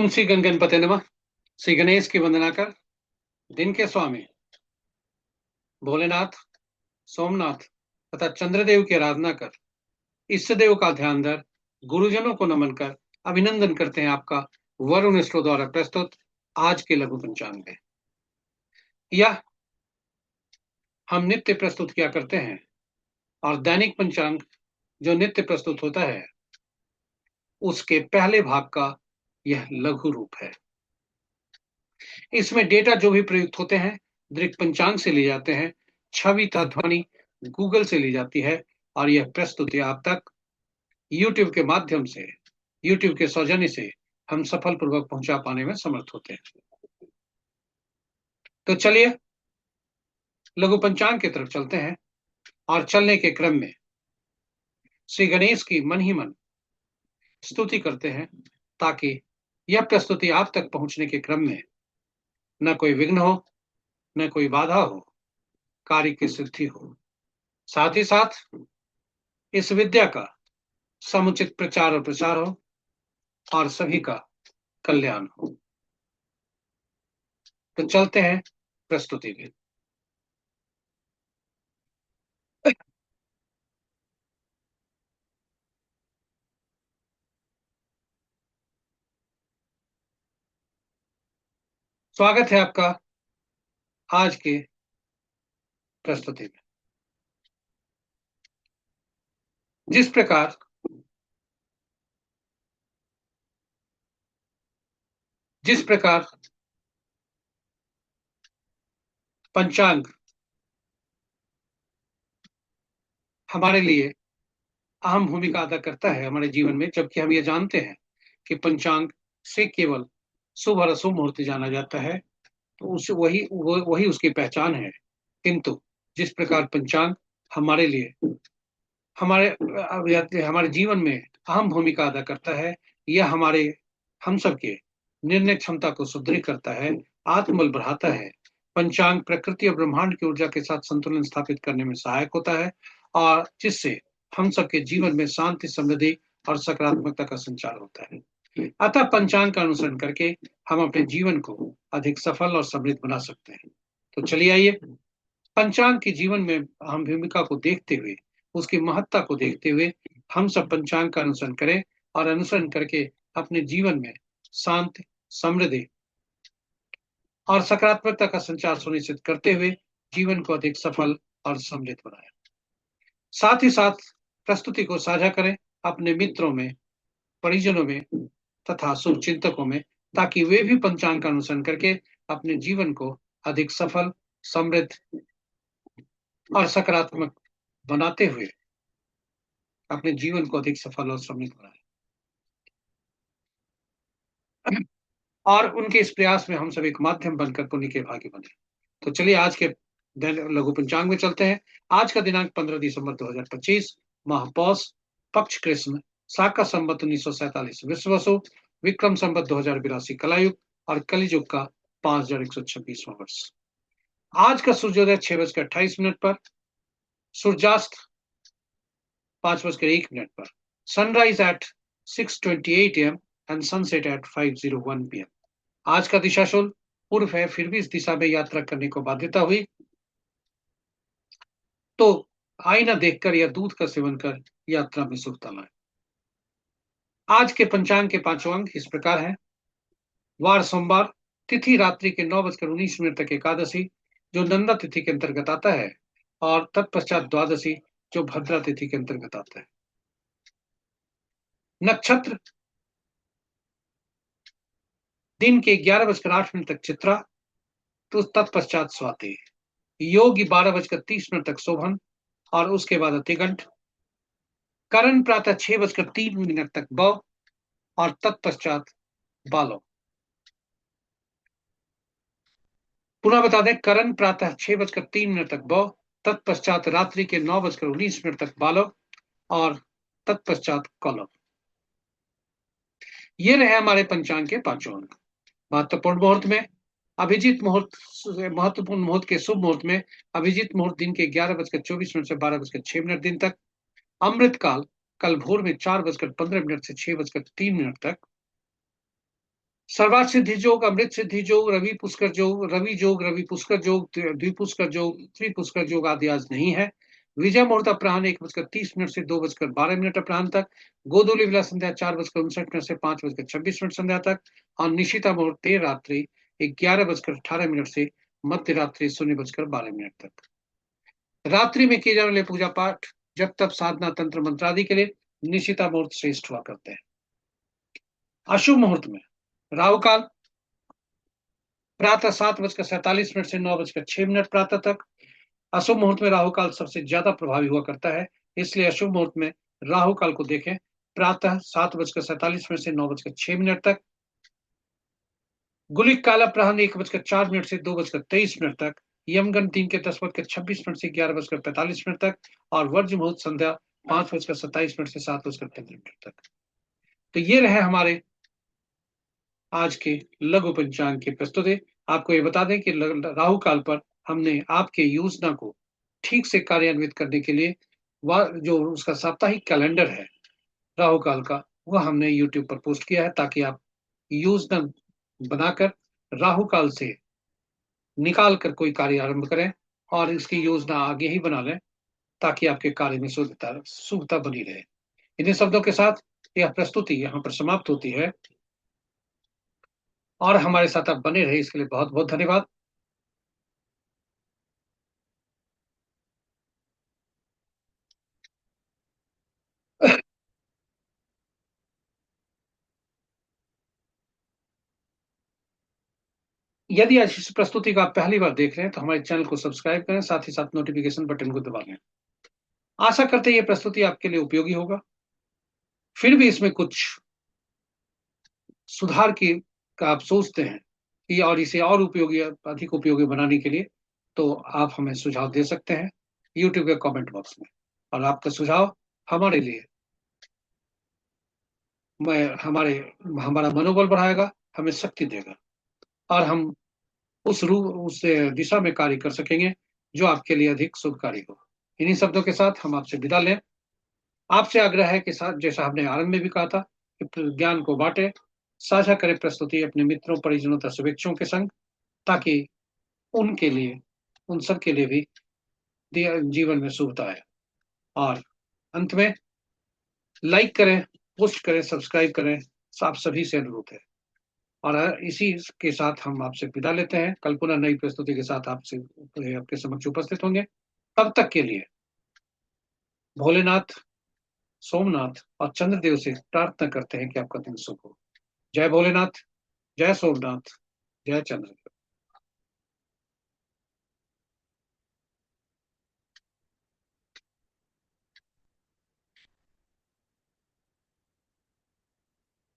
ओम श्री गणपते नमः। श्री गणेश की वंदना कर, दिन के स्वामी भोलेनाथ, सोमनाथ तथा चंद्रदेव की आराधना कर, इष्ट देव का ध्यान धर, गुरुजनों को नमन कर अभिनंदन करते हैं आपका वरुण स्टो द्वारा प्रस्तुत आज के लघु पंचांग में। यह हम नित्य प्रस्तुत किया करते हैं और दैनिक पंचांग जो नित्य प्रस्तुत होता है उसके पहले भाग का यह लघु रूप है। इसमें डेटा जो भी प्रयुक्त होते हैं दृक पंचांग से लिए जाते हैं, छवि तथा ध्वनि गूगल से ली जाती है और यह प्रस्तुति आप तक यूट्यूब के माध्यम से, यूट्यूब के सौजन्य से हम सफल पूर्वक पहुंचा पाने में समर्थ होते हैं। तो चलिए लघु पंचांग की तरफ चलते हैं और चलने के क्रम में श्री गणेश की मन ही मन स्तुति करते हैं ताकि यह प्रस्तुति आप तक पहुंचने के क्रम में न कोई विघ्न हो, न कोई बाधा हो, कार्य की सिद्धि हो। साथ ही साथ इस विद्या का समुचित प्रचार और प्रसार हो और सभी का कल्याण हो। तो चलते हैं प्रस्तुति में। स्वागत है आपका आज के प्रस्तुति में। जिस प्रकार पंचांग हमारे लिए अहम भूमिका अदा करता है हमारे जीवन में, जबकि हम ये जानते हैं कि पंचांग से केवल शुभ और अशुभ मुहूर्त जाना जाता है, तो उस वही उसकी पहचान है। किंतु जिस प्रकार पंचांग हमारे लिए हमारे जीवन में अहम भूमिका अदा करता है, यह हम सबके निर्णय क्षमता को सुदृढ़ करता है, आत्मबल बढ़ाता है। पंचांग प्रकृति और ब्रह्मांड की ऊर्जा के साथ संतुलन स्थापित करने में सहायक होता है और जिससे हम सबके जीवन में शांति, समृद्धि और सकारात्मकता का संचार होता है। अतः पंचांग का अनुसरण करके हम अपने जीवन को अधिक सफल और समृद्ध बना सकते हैं। तो चलिए आइए पंचांग की जीवन में अहम भूमिका को देखते हुए, उसकी महत्ता को देखते हुए हम सब पंचांग का अनुसरण करें और अनुसरण करके अपने जीवन में शांति, समृद्धि और सकारात्मकता का संचार सुनिश्चित करते हुए जीवन को अधिक सफल और समृद्ध बनाएं। साथ ही साथ प्रस्तुति को साझा करें अपने मित्रों में, परिजनों में तथा शुभ चिंतकों में, ताकि वे भी पंचांग का अनुसरण करके अपने जीवन को अधिक सफल, समृद्ध और सकारात्मक बनाते हुए अपने जीवन को अधिक सफल और समृद्ध बनाए। और उनके इस प्रयास में हम सब एक माध्यम बनकर पुण्य के भागी बने। तो चलिए आज के लघु पंचांग में चलते हैं। आज का दिनांक 15 दिसंबर 2025, माह पौष, पक्ष कृष्ण, शाका संवत 1947 विश्ववसु, विक्रम संवत 2082 कलायुग और कलियुग का 5126वां वर्ष। आज का सूर्योदय 6:28 पर, सूर्यास्त 5:01 पर, sunrise at 6:28 AM and sunset at 5:01 PM। आज का दिशाशूल पूर्व है, फिर भी इस दिशा में यात्रा करने को बाध्यता हुई तो आईना देखकर या दूध का सेवन कर यात्रा में सुखता लाए। आज के पंचांग के पांचों अंक इस प्रकार हैं। वार सोमवार, तिथि रात्रि के 9:19 तक एकादशी जो नंदा तिथि के अंतर्गत आता है और तत्पश्चात द्वादशी जो भद्रा तिथि के अंतर्गत आता है। नक्षत्र दिन के 11:08 तक चित्रा, तो तत्पश्चात स्वाति। योग 12:30 तक शोभन और उसके बाद अतिगंठ। करण प्रातः 6:03 तक बौ और तत्पश्चात बालो। पुनः बता दें, करण प्रातः 6:03 तक बौ, तत्पश्चात रात्रि के 9:19 तक बालो और तत्पश्चात कौलो। ये रहे हमारे पंचांग के पांचों अंक। महत्वपूर्ण मुहूर्त में अभिजीत मुहूर्त, महत्वपूर्ण मुहूर्त के शुभ मुहूर्त में अभिजीत मुहूर्त दिन के 11:24 से 12:06 दिन तक। अमृत काल कल भोर में 4:15 से 6:03 तक। सर्वार्थ सिद्धि योग, अमृत सिद्धि योग, रवि पुष्कर योग, रवि योग, रवि पुष्कर योग, द्विपुष्कर योग, त्रिपुष्कर योग आदि आज नहीं है। विजय मुहूर्त अपराह्न 1:30 से 2:12 अपराह्न तक। गोधूली विला संध्या 4:59 से 5:26 संध्या तक। और निशिता मुहूर्त देर रात्रि 11:18 से मध्य रात्रि 0:12 तक। रात्रि में किए जाने वाले पूजा पाठ, जब तब साधना, तंत्र मंत्र आदि के लिए निशिता मुहूर्त श्रेष्ठ हुआ करते हैं। अशुभ मुहूर्त में राहु काल प्रातः 7:47 से 9:06 प्रातः तक। अशुभ मुहूर्त में राहु काल सबसे ज्यादा प्रभावी हुआ करता है, इसलिए अशुभ मुहूर्त में राहु काल को देखें। प्रातः 7:47 से 9:06 तक। गुलिक काल अपराह्न 1:04 से 2:23 तक। यमगन 3 के 10:26 से 11:45 तक। और वर्ज्य मुहूर्त संध्या 5:27 से 7:15 तक। तो ये रहे हमारे आज के लघु पंचांग की प्रस्तुति। आपको ये बता दें कि राहु काल पर हमने आपके योजना को ठीक से कार्यान्वित करने के लिए वह जो उसका साप्ताहिक कैलेंडर है राहु काल का, वह हमने यूट्यूब पर पोस्ट किया है, ताकि आप योजना बनाकर राहु काल से निकाल कर कोई कार्य आरंभ करें और इसकी योजना आगे ही बना लें, ताकि आपके कार्य में शुभता बनी रहे। इन्हीं शब्दों के साथ यह प्रस्तुति यहाँ पर समाप्त होती है, और हमारे साथ आप बने रहे इसके लिए बहुत बहुत धन्यवाद। यदि आज इस प्रस्तुति को आप पहली बार देख रहे हैं तो हमारे चैनल को सब्सक्राइब करें, साथ ही साथ नोटिफिकेशन बटन को दबा लें। आशा करते हैं ये प्रस्तुति आपके लिए उपयोगी होगा। फिर भी इसमें कुछ सुधार की का आप सोचते हैं कि और इसे और उपयोगी, अधिक उपयोगी बनाने के लिए, तो आप हमें सुझाव दे सकते हैं यूट्यूब के कमेंट बॉक्स में। और आपका सुझाव हमारे लिए मैं हमारे हमारा मनोबल बढ़ाएगा, हमें शक्ति देगा, और हम उस दिशा में कार्य कर सकेंगे जो आपके लिए अधिक शुभकारी हो। इन्हीं शब्दों के साथ हम आपसे विदा लें। आपसे आग्रह है कि साथ, जैसा हमने आरंभ में भी कहा था, कि ज्ञान को बांटे, साझा करें प्रस्तुति अपने मित्रों, परिजनों तथा शुभेच्छुओं के संग, ताकि उनके लिए, उन सब के लिए भी जीवन में शुभता है। और अंत में लाइक करें, पोस्ट करें, सब्सक्राइब करें, आप सभी से अनुरोध है। और इसी के साथ हम आपसे विदा लेते हैं। कल पुनः नई प्रस्तुति के साथ आपके समक्ष उपस्थित होंगे। तब तक के लिए भोलेनाथ, सोमनाथ और चंद्रदेव से प्रार्थना करते हैं कि आपका दिन शुभ हो। जय भोलेनाथ, जय सोमनाथ, जय चंद्र।